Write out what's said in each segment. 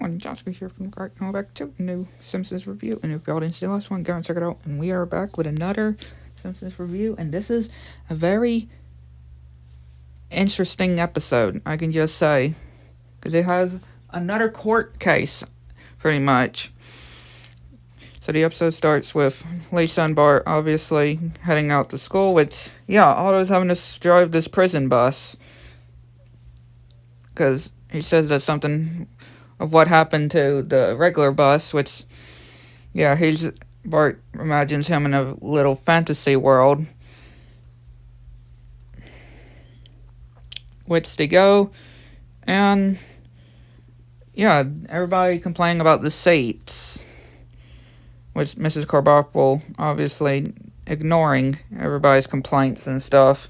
everyone, Joshua here from Great. Going back to a new Simpsons review. And if y'all didn't see the last one, go and check it out. And we are back with another Simpsons review. And this is a very interesting episode, I can just say. Because it has another court case, pretty much. So the episode starts with Lisa and Bart obviously heading out to school, which, Otto's having to drive this prison bus. Because he says that something of what happened to the regular bus, which, Bart imagines him in a little fantasy world. Which they go, and, everybody complaining about the seats. Which Mrs. Carbapple obviously ignoring everybody's complaints and stuff.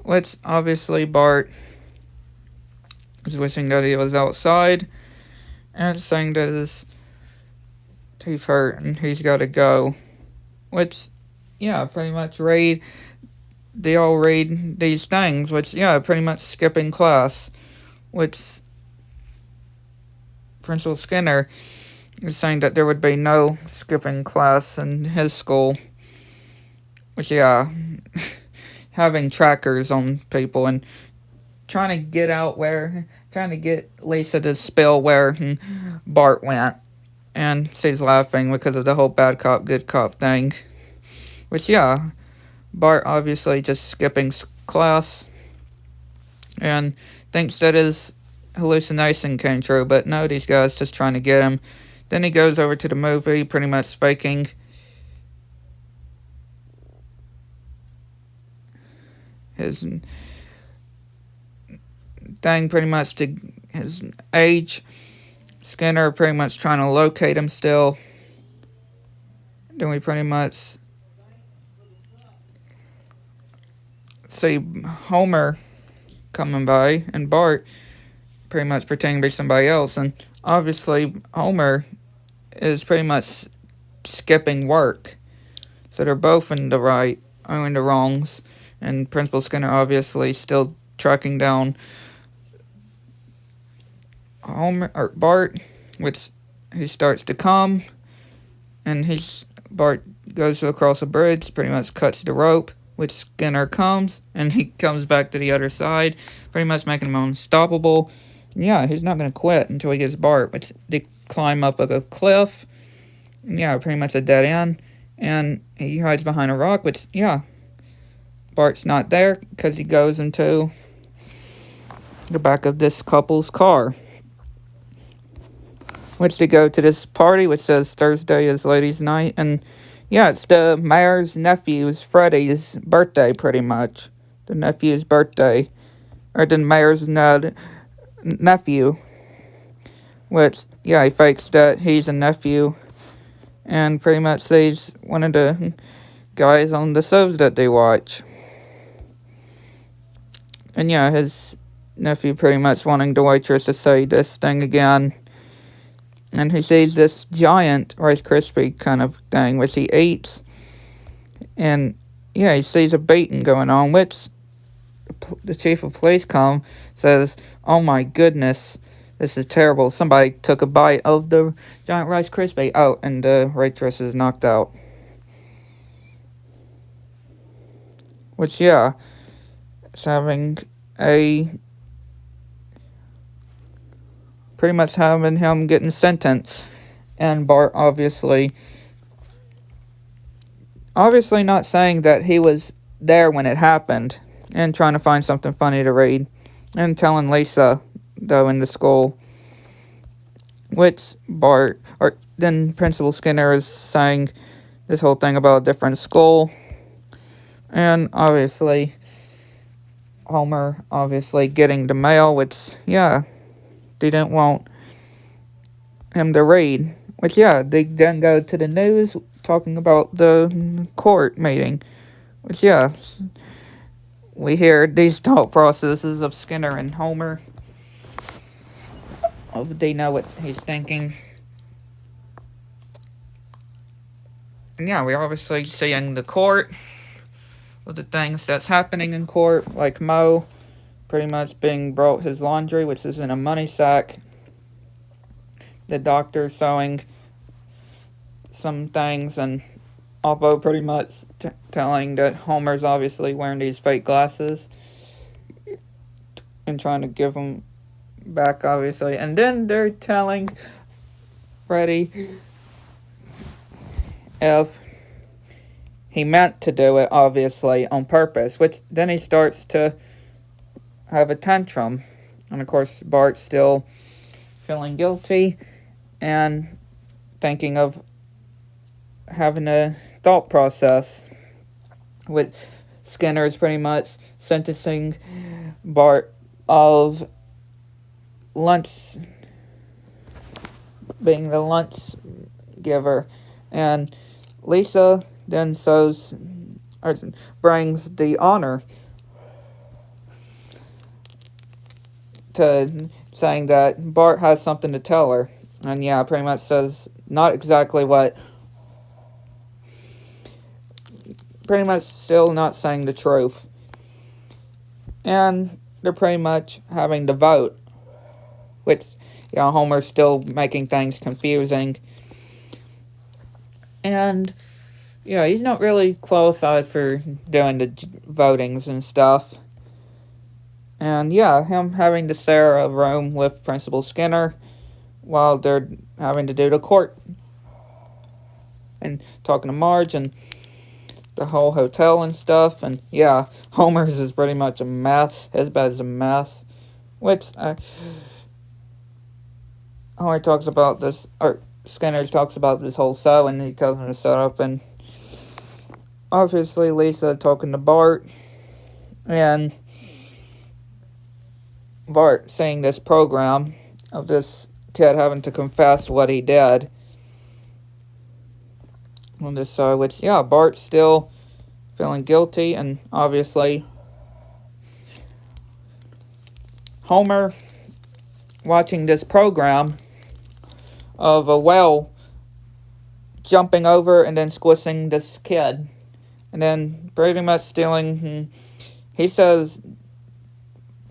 Which, obviously, Bart is wishing that he was outside and saying that his teeth hurt and he's got to go. Which, pretty much they all read these things, which, pretty much skipping class. Which Principal Skinner is saying that there would be no skipping class in his school. Which, having trackers on people and trying to get Lisa to spill where Bart went. And she's laughing because of the whole bad cop, good cop thing. Which, Bart obviously just skipping class and thinks that his hallucination came true, but no, these guys just trying to get him. Then he goes over to the movie, pretty much faking his thing, pretty much to his age. Skinner pretty much trying to locate him still. Then we pretty much see Homer coming by and Bart pretty much pretending to be somebody else, and obviously Homer is pretty much skipping work, so they're both in the right or in the wrongs, and Principal Skinner obviously still tracking down Homer or Bart, which he starts to come, and Bart goes across a bridge, pretty much cuts the rope, which Skinner comes, and he comes back to the other side, pretty much making him unstoppable. He's not going to quit until he gets Bart, which they climb up a cliff. Pretty much a dead end, and he hides behind a rock, which, Bart's not there because he goes into the back of this couple's car. Which they go to this party, which says Thursday is ladies' night, and it's the mayor's nephew's, Freddie's, birthday, pretty much. The nephew's birthday. Or the mayor's nephew. Which, he fakes that he's a nephew. And pretty much sees one of the guys on the shows that they watch. And his nephew pretty much wanting the waitress to say this thing again. And he sees this giant Rice Krispie kind of thing, which he eats. And, he sees a beating going on, which the chief of police says, "Oh my goodness, this is terrible. Somebody took a bite of the giant Rice Krispie." Oh, and the waitress is knocked out. Which, it's having pretty much having him getting sentenced, and Bart obviously not saying that he was there when it happened, and trying to find something funny to read, and telling Lisa, though, in the school, which then Principal Skinner is saying this whole thing about a different school, and obviously Homer getting the mail, which, they didn't want him to read. Which, they then go to the news talking about the court meeting. Which, we hear these thought processes of Skinner and Homer. They know what he's thinking. And we're obviously seeing the court with the things that's happening in court, like Mo pretty much being brought his laundry, which is in a money sack. the doctor showing some things, and Oppo pretty much telling that Homer's obviously wearing these fake glasses and trying to give them back, obviously. And then they're telling Freddy if he meant to do it, obviously, on purpose, which then he starts to have a tantrum. And of course, Bart's still feeling guilty and thinking of having a thought process, which Skinner is pretty much sentencing Bart of lunch, being the lunch giver. And Lisa then brings the honor to saying that Bart has something to tell her. And yeah, pretty much says not exactly what, pretty much still not saying the truth. And they're pretty much having to vote, which, yeah, Homer's still making things confusing. And, yeah, he's not really qualified for doing the votings and stuff. And, yeah, him having to share a room with Principal Skinner while they're having to do the court. And talking to Marge and the whole hotel and stuff. And, yeah, Homer's is pretty much a mess. His bed's a mess. Which, Homer talks about this, or Skinner talks about this whole show, and he tells him to shut up. And obviously Lisa talking to Bart, and Bart seeing this program of this kid having to confess what he did on this show, which, yeah, Bart's still feeling guilty, and obviously Homer watching this program of a whale jumping over and then squishing this kid, and then pretty much stealing. He says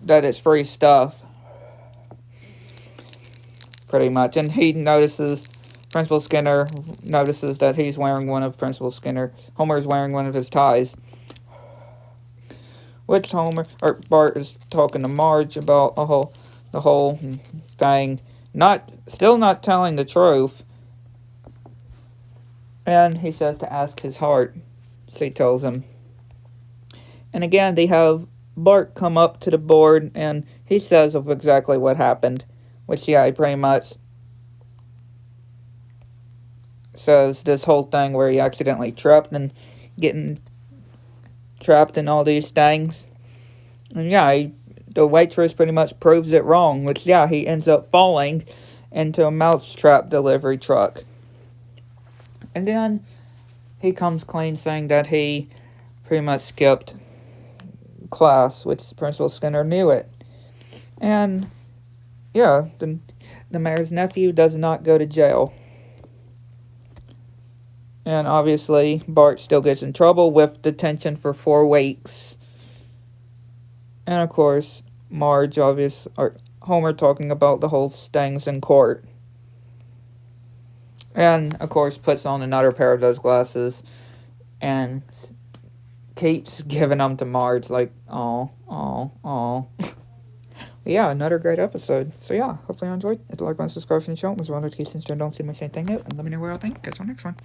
that it's free stuff, pretty much, and he notices, Principal Skinner notices that he's wearing one of Homer's wearing one of his ties, which Bart is talking to Marge about the whole thing, still not telling the truth. And he says to ask his heart, so he tells him. And again, they have Bart come up to the board, and he says of exactly what happened, which, yeah, he pretty much says this whole thing where he accidentally tripped and getting trapped in all these things. And, yeah, the waitress pretty much proves it wrong, which, yeah, he ends up falling into a mousetrap delivery truck. And then he comes clean saying that he pretty much skipped class, which Principal Skinner knew it. And, yeah, the mayor's nephew does not go to jail. And obviously, Bart still gets in trouble with detention for 4 weeks. And of course, Homer talking about the whole things in court. And of course, puts on another pair of those glasses and keeps giving them to Marge, like, oh. Yeah, another great episode. So yeah, hopefully you enjoyed. Hit the like button, subscribe to the channel. Was one notifications turned on so you don't see my same thing out. And let me know what y'all think. Catch you on the next one.